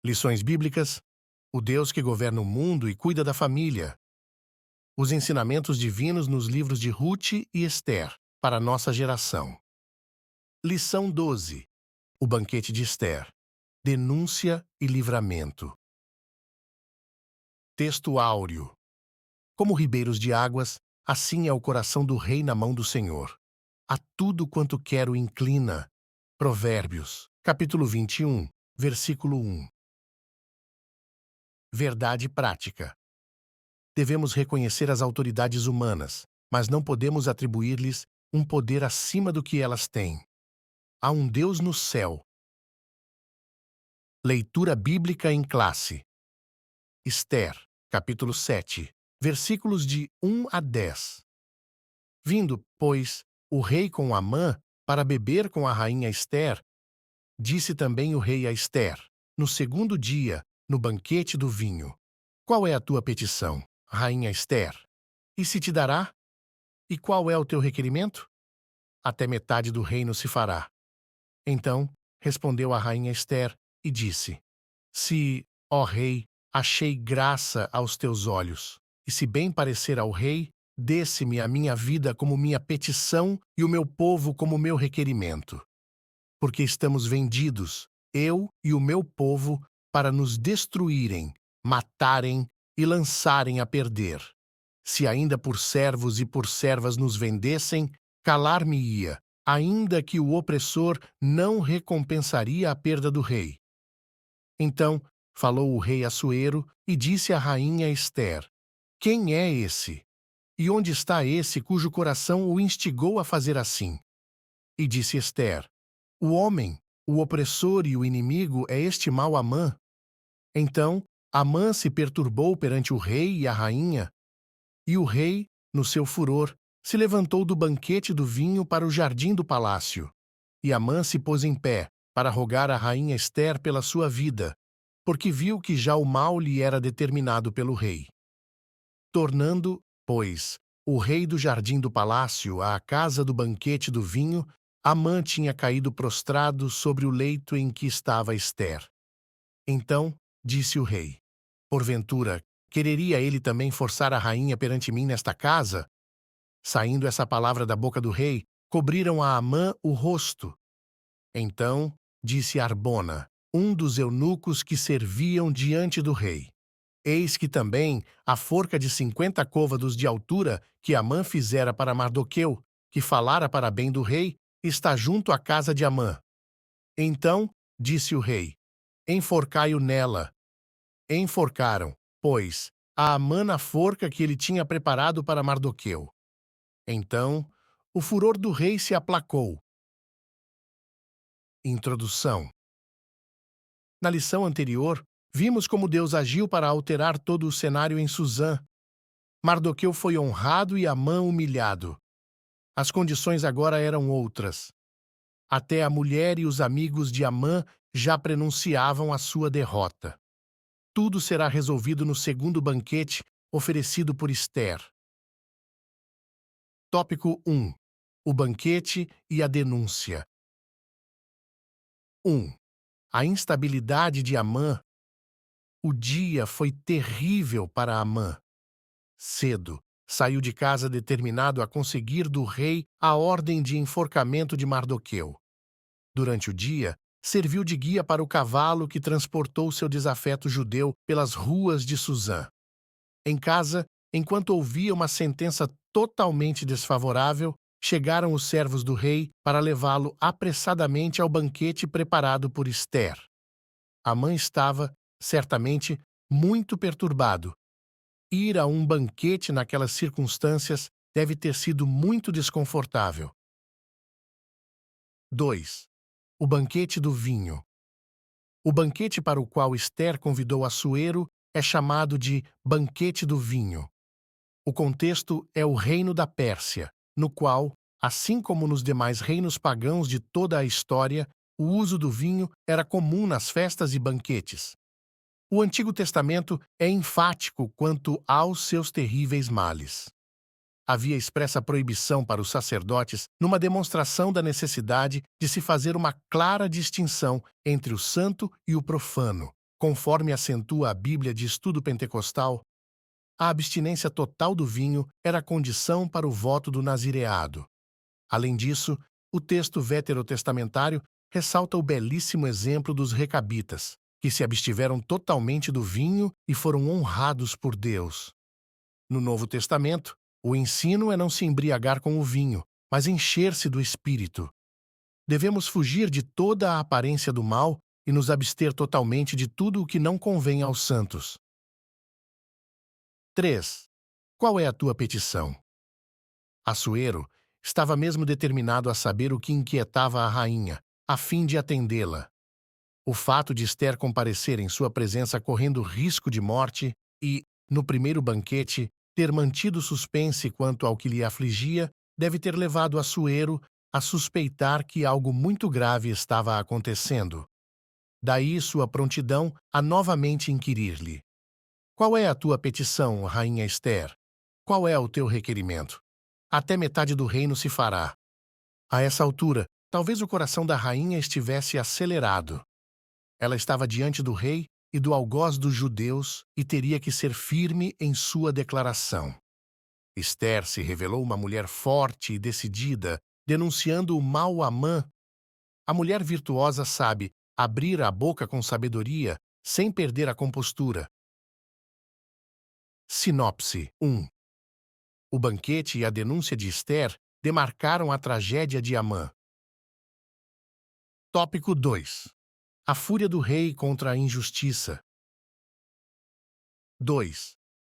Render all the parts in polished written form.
Lições bíblicas: o Deus que governa o mundo e cuida da família. Os ensinamentos divinos nos livros de Ruth e Esther, para a nossa geração. Lição 12: o banquete de Esther. Denúncia e livramento. Texto áureo. Como ribeiros de águas, assim é o coração do rei na mão do Senhor. A tudo quanto quero inclina. Provérbios, capítulo 21, versículo 1. Verdade prática. Devemos reconhecer as autoridades humanas, mas não podemos atribuir-lhes um poder acima do que elas têm. Há um Deus no céu. Leitura bíblica em classe. Esther, capítulo 7, versículos de 1 a 10. Vindo, pois, o rei com Amã para beber com a rainha Esther, disse também o rei a Esther, no segundo dia, no banquete do vinho: Qual é a tua petição, rainha Esther? E se te dará? E qual é o teu requerimento? Até metade do reino se fará. Então, respondeu a rainha Esther e disse: Se, ó rei, achei graça aos teus olhos, e se bem parecer ao rei, dê-se-me a minha vida como minha petição e o meu povo como meu requerimento. Porque estamos vendidos, eu e o meu povo, para nos destruírem, matarem e lançarem a perder. Se ainda por servos e por servas nos vendessem, calar-me-ia, ainda que o opressor não recompensaria a perda do rei. Então falou o rei Assuero e disse à rainha Esther: Quem é esse? E onde está esse cujo coração o instigou a fazer assim? E disse Esther: O homem, o opressor e o inimigo é este mau Amã. Então Amã se perturbou perante o rei e a rainha, e o rei, no seu furor, se levantou do banquete do vinho para o jardim do palácio. E Amã se pôs em pé, para rogar à rainha Esther pela sua vida, porque viu que já o mal lhe era determinado pelo rei. Tornando, pois, o rei do jardim do palácio à casa do banquete do vinho, Amã tinha caído prostrado sobre o leito em que estava Esther. Então disse o rei: Porventura, quereria ele também forçar a rainha perante mim nesta casa? Saindo essa palavra da boca do rei, cobriram a Amã o rosto. Então disse Arbona, um dos eunucos que serviam diante do rei: Eis que também a forca de 50 côvados de altura que Amã fizera para Mardoqueu, que falara para bem do rei, está junto à casa de Amã. Então disse o rei: Enforcai-o nela. Enforcaram, pois, a Amã na forca que ele tinha preparado para Mardoqueu. Então o furor do rei se aplacou. Introdução. Na lição anterior, vimos como Deus agiu para alterar todo o cenário em Suzã. Mardoqueu foi honrado e Amã humilhado. As condições agora eram outras. Até a mulher e os amigos de Amã já prenunciavam a sua derrota. Tudo será resolvido no segundo banquete oferecido por Esther. Tópico 1. O banquete e a denúncia. 1. A instabilidade de Amã. O dia foi terrível para Amã. Cedo, saiu de casa determinado a conseguir do rei a ordem de enforcamento de Mardoqueu. Durante o dia, serviu de guia para o cavalo que transportou seu desafeto judeu pelas ruas de Suzã. Em casa, enquanto ouvia uma sentença totalmente desfavorável, chegaram os servos do rei para levá-lo apressadamente ao banquete preparado por Esther. Amã estava, certamente, muito perturbado. Ir a um banquete naquelas circunstâncias deve ter sido muito desconfortável. 2. O banquete do vinho. O banquete para o qual Esther convidou Assuero é chamado de banquete do vinho. O contexto é o reino da Pérsia, no qual, assim como nos demais reinos pagãos de toda a história, o uso do vinho era comum nas festas e banquetes. O Antigo Testamento é enfático quanto aos seus terríveis males. Havia expressa proibição para os sacerdotes numa demonstração da necessidade de se fazer uma clara distinção entre o santo e o profano, Conforme acentua a Bíblia de Estudo Pentecostal, a abstinência total do vinho era condição para o voto do nazireado. Além disso, o texto veterotestamentário ressalta o belíssimo exemplo dos recabitas, que se abstiveram totalmente do vinho e foram honrados por Deus. No Novo Testamento, o ensino é não se embriagar com o vinho, mas encher-se do Espírito. Devemos fugir de toda a aparência do mal e nos abster totalmente de tudo o que não convém aos santos. 3. Qual é a tua petição? Assuero estava mesmo determinado a saber o que inquietava a rainha, a fim de atendê-la. O fato de Esther comparecer em sua presença correndo risco de morte e, no primeiro banquete, ter mantido suspense quanto ao que lhe afligia, deve ter levado Assuero a suspeitar que algo muito grave estava acontecendo. Daí sua prontidão a novamente inquirir-lhe: qual é a tua petição, rainha Esther? Qual é o teu requerimento? Até metade do reino se fará. A essa altura, talvez o coração da rainha estivesse acelerado. Ela estava diante do rei e do algoz dos judeus e teria que ser firme em sua declaração. Esther se revelou uma mulher forte e decidida, denunciando o mau Amã. A mulher virtuosa sabe abrir a boca com sabedoria, sem perder a compostura. Sinopse 1. O banquete e a denúncia de Esther demarcaram a tragédia de Amã. Tópico 2. A fúria do rei contra a injustiça. 2.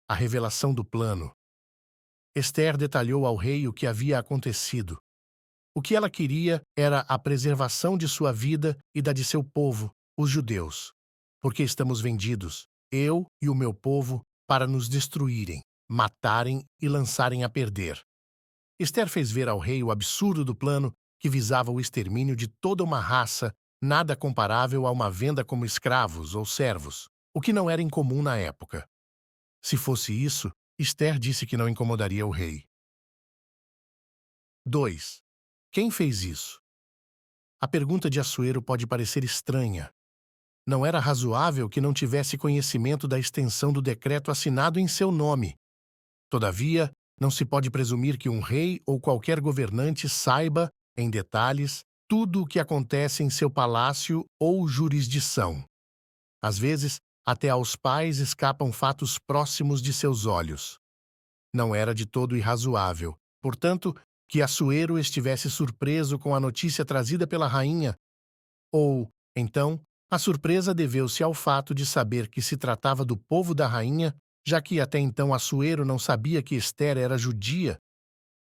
A revelação do plano. Esther detalhou ao rei o que havia acontecido. O que ela queria era a preservação de sua vida e da de seu povo, os judeus. Porque estamos vendidos, eu e o meu povo, para nos destruírem, matarem e lançarem a perder. Esther fez ver ao rei o absurdo do plano que visava o extermínio de toda uma raça, nada comparável a uma venda como escravos ou servos, o que não era incomum na época. Se fosse isso, Esther disse que não incomodaria o rei. 2. Quem fez isso? A pergunta de Assuero pode parecer estranha. Não era razoável que não tivesse conhecimento da extensão do decreto assinado em seu nome. Todavia, não se pode presumir que um rei ou qualquer governante saiba, em detalhes, tudo o que acontece em seu palácio ou jurisdição. Às vezes, até aos pais escapam fatos próximos de seus olhos. Não era de todo irrazoável, portanto, que Assuero estivesse surpreso com a notícia trazida pela rainha, ou, então, a surpresa deveu-se ao fato de saber que se tratava do povo da rainha, já que até então Assuero não sabia que Esther era judia.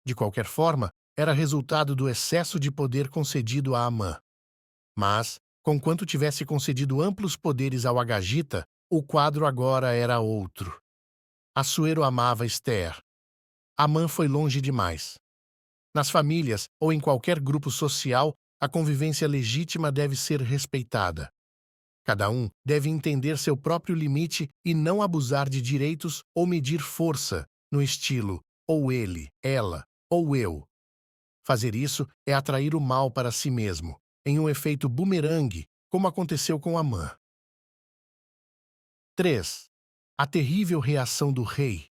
De qualquer forma, era resultado do excesso de poder concedido a Amã. Mas, conquanto tivesse concedido amplos poderes ao Agagita, o quadro agora era outro. Assuero amava Esther. Amã foi longe demais. Nas famílias ou em qualquer grupo social, a convivência legítima deve ser respeitada. Cada um deve entender seu próprio limite e não abusar de direitos ou medir força, no estilo ou ele, ela ou eu. Fazer isso é atrair o mal para si mesmo, em um efeito bumerangue, como aconteceu com Amã. 3. A terrível reação do rei.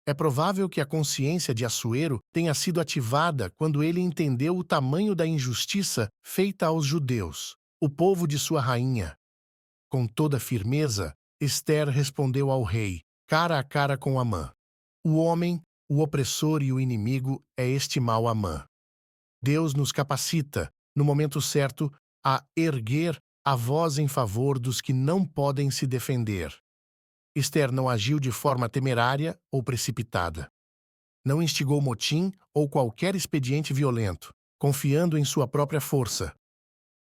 É provável que a consciência de Assuero tenha sido ativada quando ele entendeu o tamanho da injustiça feita aos judeus, o povo de sua rainha. Com toda firmeza, Esther respondeu ao rei, cara a cara com Amã. O homem, o opressor e o inimigo é este mau Amã. Deus nos capacita, no momento certo, a erguer a voz em favor dos que não podem se defender. Esther não agiu de forma temerária ou precipitada. Não instigou motim ou qualquer expediente violento, confiando em sua própria força.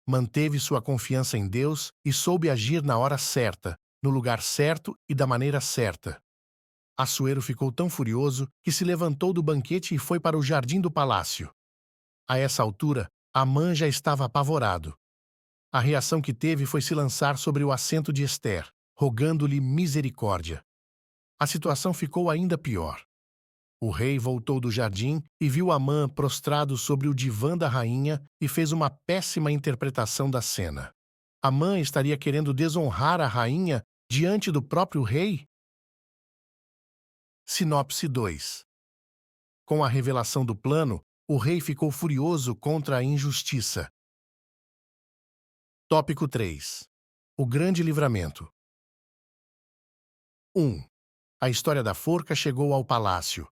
Manteve sua confiança em Deus e soube agir na hora certa, no lugar certo e da maneira certa. Assuero ficou tão furioso que se levantou do banquete e foi para o jardim do palácio. A essa altura, Amã já estava apavorado. A reação que teve foi se lançar sobre o assento de Esther, rogando-lhe misericórdia. A situação ficou ainda pior. O rei voltou do jardim e viu Amã prostrado sobre o divã da rainha e fez uma péssima interpretação da cena. Amã estaria querendo desonrar a rainha diante do próprio rei? Sinopse 2. Com a revelação do plano, o rei ficou furioso contra a injustiça. Tópico 3. O grande livramento. 1. A história da forca chegou ao palácio.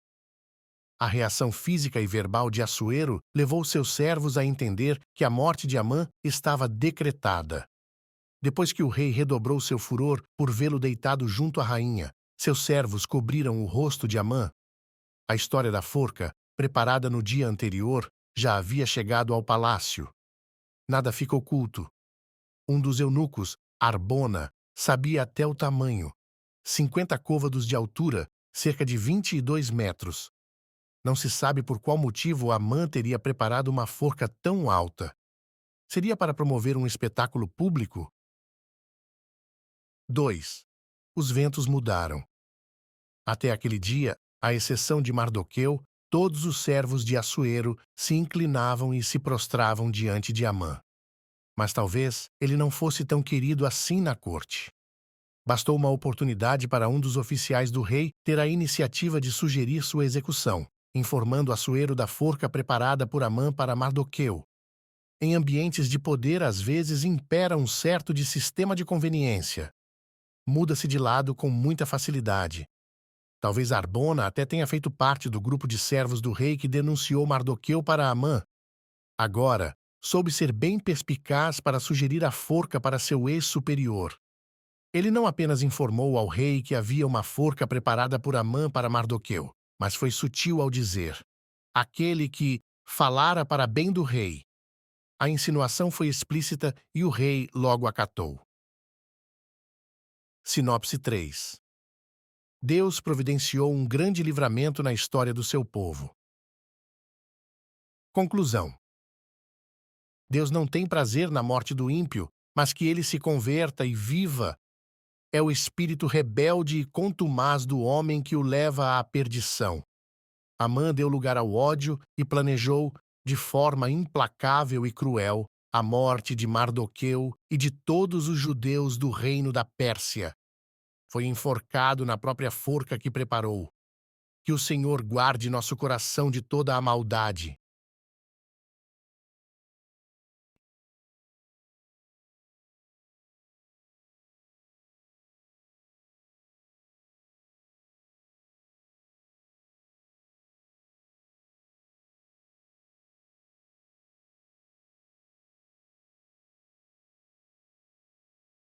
A reação física e verbal de Assuero levou seus servos a entender que a morte de Amã estava decretada. Depois que o rei redobrou seu furor por vê-lo deitado junto à rainha, seus servos cobriram o rosto de Amã. A história da forca, preparada no dia anterior, já havia chegado ao palácio. Nada fica oculto. Um dos eunucos, Arbona, sabia até o tamanho. 50 côvados de altura, cerca de 22 metros. Não se sabe por qual motivo Amã teria preparado uma forca tão alta. Seria para promover um espetáculo público? 2. Os ventos mudaram. Até aquele dia, à exceção de Mardoqueu, todos os servos de Assuero se inclinavam e se prostravam diante de Amã. Mas talvez ele não fosse tão querido assim na corte. Bastou uma oportunidade para um dos oficiais do rei ter a iniciativa de sugerir sua execução, informando Assuero da forca preparada por Amã para Mardoqueu. Em ambientes de poder, às vezes, impera um certo de sistema de conveniência. Muda-se de lado com muita facilidade. Talvez Arbona até tenha feito parte do grupo de servos do rei que denunciou Mardoqueu para Amã. Agora, soube ser bem perspicaz para sugerir a forca para seu ex-superior. Ele não apenas informou ao rei que havia uma forca preparada por Amã para Mardoqueu, mas foi sutil ao dizer: aquele que falara para bem do rei. A insinuação foi explícita e o rei logo acatou. Sinopse 3. Deus providenciou um grande livramento na história do seu povo. Conclusão. Deus não tem prazer na morte do ímpio, mas que ele se converta e viva. É o espírito rebelde e contumaz do homem que o leva à perdição. Amã deu lugar ao ódio e planejou, de forma implacável e cruel, a morte de Mardoqueu e de todos os judeus do reino da Pérsia. Foi enforcado na própria forca que preparou. Que o Senhor guarde nosso coração de toda a maldade.